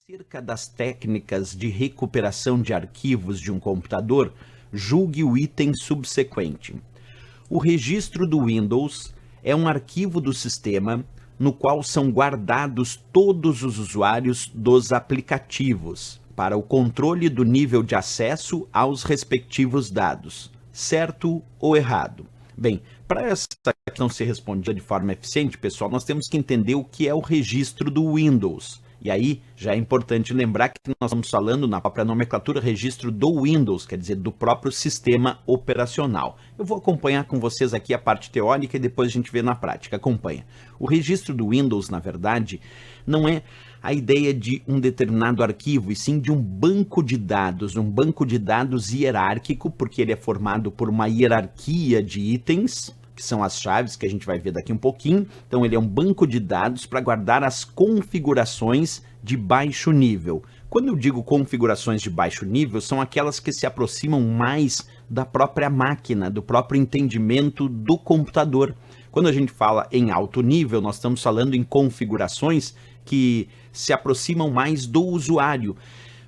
Acerca das técnicas de recuperação de arquivos de um computador, julgue o item subsequente. O registro do Windows é um arquivo do sistema no qual são guardados todos os usuários dos aplicativos para o controle do nível de acesso aos respectivos dados, certo ou errado? Bem, para essa questão ser respondida de forma eficiente, pessoal, nós temos que entender o que é o registro do Windows. E aí, já é importante lembrar que nós estamos falando na própria nomenclatura registro do Windows, quer dizer, do próprio sistema operacional. Eu vou acompanhar com vocês aqui a parte teórica e depois a gente vê na prática. Acompanha. O registro do Windows, na verdade, não é a ideia de um determinado arquivo, e sim de um banco de dados hierárquico, porque ele é formado por uma hierarquia de itens, que são as chaves que a gente vai ver daqui um pouquinho. Então ele é um banco de dados para guardar as configurações de baixo nível. Quando eu digo configurações de baixo nível, são aquelas que se aproximam mais da própria máquina, do próprio entendimento do computador. Quando a gente fala em alto nível, nós estamos falando em configurações que se aproximam mais do usuário.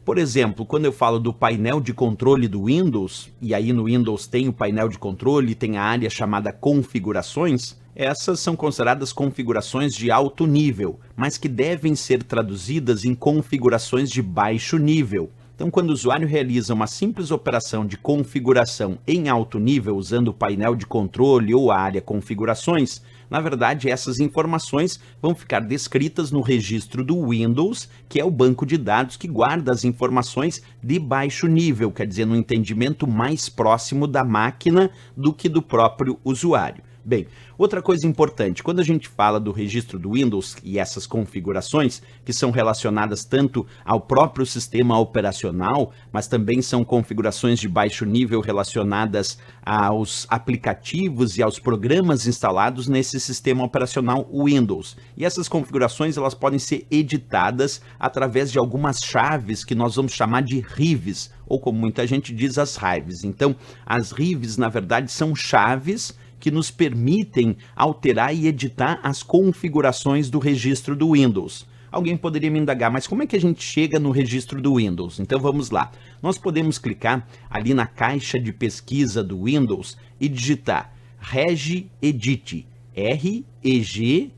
Por exemplo, quando eu falo do painel de controle do Windows, e aí no Windows tem o painel de controle, tem a área chamada configurações, essas são consideradas configurações de alto nível, mas que devem ser traduzidas em configurações de baixo nível. Então, quando o usuário realiza uma simples operação de configuração em alto nível, usando o painel de controle ou a área configurações, na verdade, essas informações vão ficar descritas no registro do Windows, que é o banco de dados que guarda as informações de baixo nível, quer dizer, no entendimento mais próximo da máquina do que do próprio usuário. Bem, outra coisa importante, quando a gente fala do registro do Windows e essas configurações, que são relacionadas tanto ao próprio sistema operacional, mas também são configurações de baixo nível relacionadas aos aplicativos e aos programas instalados nesse sistema operacional Windows. E essas configurações elas podem ser editadas através de algumas chaves que nós vamos chamar de RIVs, ou como muita gente diz, as RIVs. Então, as RIVs, na verdade, são chaves que nos permitem alterar e editar as configurações do registro do Windows. Alguém poderia me indagar, mas como é que a gente chega no registro do Windows? Então vamos lá. Nós podemos clicar ali na caixa de pesquisa do Windows e digitar regedit, R-E-G-E-D-I-T,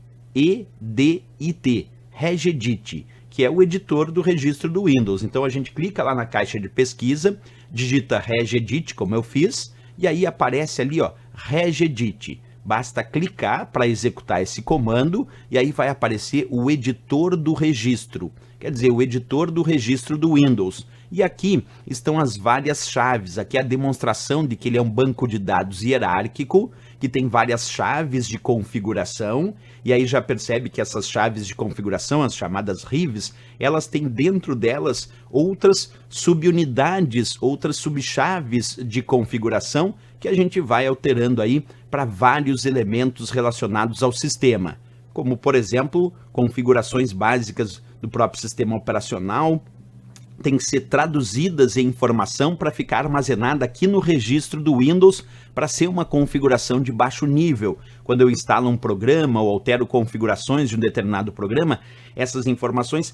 regedit, que é o editor do registro do Windows. Então a gente clica lá na caixa de pesquisa, digita regedit, como eu fiz, e aí aparece ali, ó, regedit. Basta clicar para executar esse comando e aí vai aparecer o editor do registro, quer dizer, o editor do registro do Windows. E aqui estão as várias chaves, aqui é a demonstração de que ele é um banco de dados hierárquico, que tem várias chaves de configuração, e aí já percebe que essas chaves de configuração, as chamadas RIVs, elas têm dentro delas outras subunidades, outras subchaves de configuração, que a gente vai alterando aí para vários elementos relacionados ao sistema, como, por exemplo, configurações básicas do próprio sistema operacional, tem que ser traduzidas em informação para ficar armazenada aqui no registro do Windows para ser uma configuração de baixo nível. Quando eu instalo um programa ou altero configurações de um determinado programa, essas informações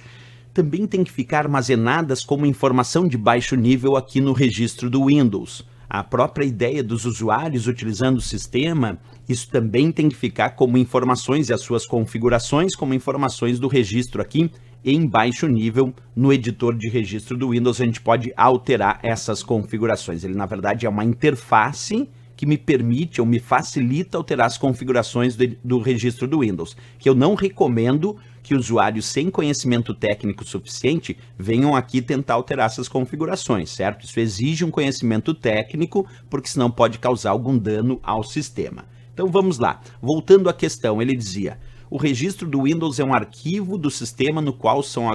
também têm que ficar armazenadas como informação de baixo nível aqui no registro do Windows. A própria ideia dos usuários utilizando o sistema, isso também tem que ficar como informações e as suas configurações como informações do registro aqui em baixo nível. No editor de registro do Windows a gente pode alterar essas configurações. Ele na verdade é uma interface que me permite ou me facilita alterar as configurações do registro do Windows, que eu não recomendo que usuários sem conhecimento técnico suficiente venham aqui tentar alterar essas configurações, certo? Isso exige um conhecimento técnico, porque senão pode causar algum dano ao sistema. Então vamos lá, voltando à questão, ele dizia: o registro do Windows é um arquivo do sistema no qual são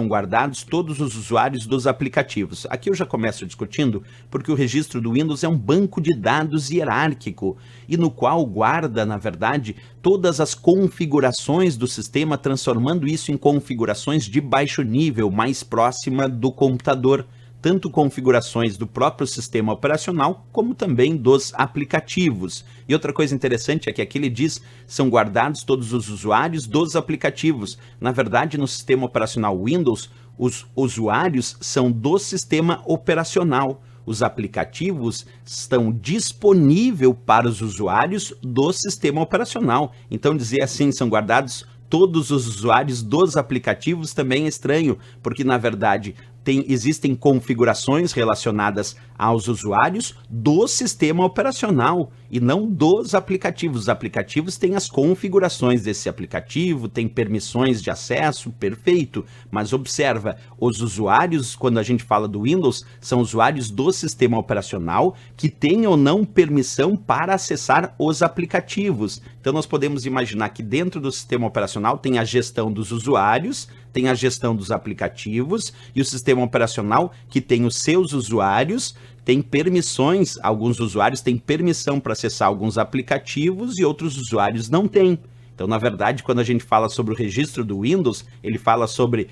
guardados todos os usuários dos aplicativos. Aqui eu já começo discutindo porque o registro do Windows é um banco de dados hierárquico e no qual guarda, na verdade, todas as configurações do sistema, transformando isso em configurações de baixo nível, mais próxima do computador. tanto configurações do próprio sistema operacional, como também dos aplicativos. E outra coisa interessante é que aqui ele diz, são guardados todos os usuários dos aplicativos. Na verdade, no sistema operacional Windows, os usuários são do sistema operacional. Os aplicativos estão disponíveis para os usuários do sistema operacional. Então, dizer assim, são guardados todos os usuários dos aplicativos também é estranho, porque, na verdade, existem configurações relacionadas aos usuários do sistema operacional e não dos aplicativos. Os aplicativos têm as configurações desse aplicativo, tem permissões de acesso, perfeito, mas observa, os usuários, quando a gente fala do Windows, são usuários do sistema operacional que têm ou não permissão para acessar os aplicativos. Então nós podemos imaginar que dentro do sistema operacional tem a gestão dos usuários, tem a gestão dos aplicativos e o sistema operacional que tem os seus usuários, tem permissões, alguns usuários têm permissão para acessar alguns aplicativos e outros usuários não têm. Então, na verdade, quando a gente fala sobre o registro do Windows, ele fala sobre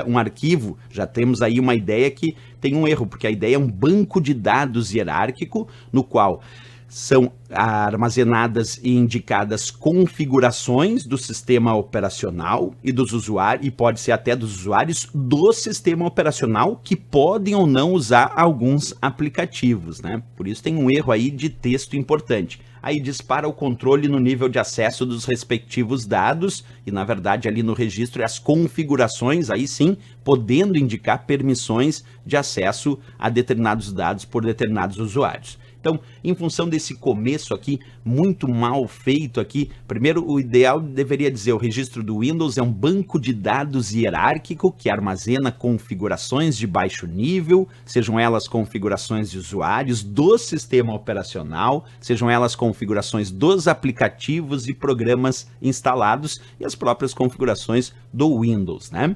um arquivo, já temos aí uma ideia que tem um erro, porque a ideia é um banco de dados hierárquico no qual são armazenadas e indicadas configurações do sistema operacional e dos usuários, e pode ser até dos usuários do sistema operacional que podem ou não usar alguns aplicativos, né? Por isso tem um erro aí de texto importante. Aí dispara o controle no nível de acesso dos respectivos dados e, na verdade, ali no registro as configurações, aí sim, podendo indicar permissões de acesso a determinados dados por determinados usuários. Então, em função desse começo aqui, muito mal feito aqui, primeiro o ideal deveria dizer, o registro do Windows é um banco de dados hierárquico que armazena configurações de baixo nível, sejam elas configurações de usuários do sistema operacional, sejam elas configurações dos aplicativos e programas instalados e as próprias configurações do Windows, né?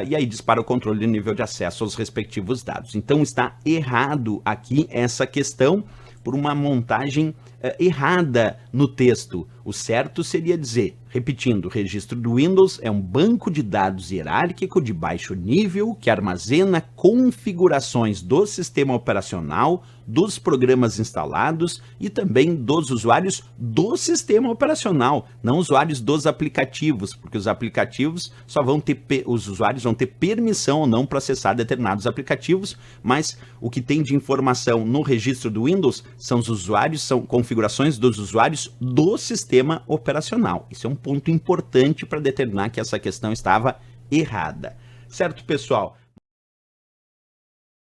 E aí dispara o controle de nível de acesso aos respectivos dados. Então está errado aqui essa questão por uma montagem errada no texto. O certo seria dizer, repetindo, o registro do Windows é um banco de dados hierárquico de baixo nível que armazena configurações do sistema operacional, dos programas instalados e também dos usuários do sistema operacional, não usuários dos aplicativos, porque os aplicativos só vão ter, os usuários vão ter permissão ou não para acessar determinados aplicativos, mas o que tem de informação no registro do Windows são os usuários, são configurações dos usuários do sistema operacional. Isso é um ponto importante para determinar que essa questão estava errada. Certo, pessoal?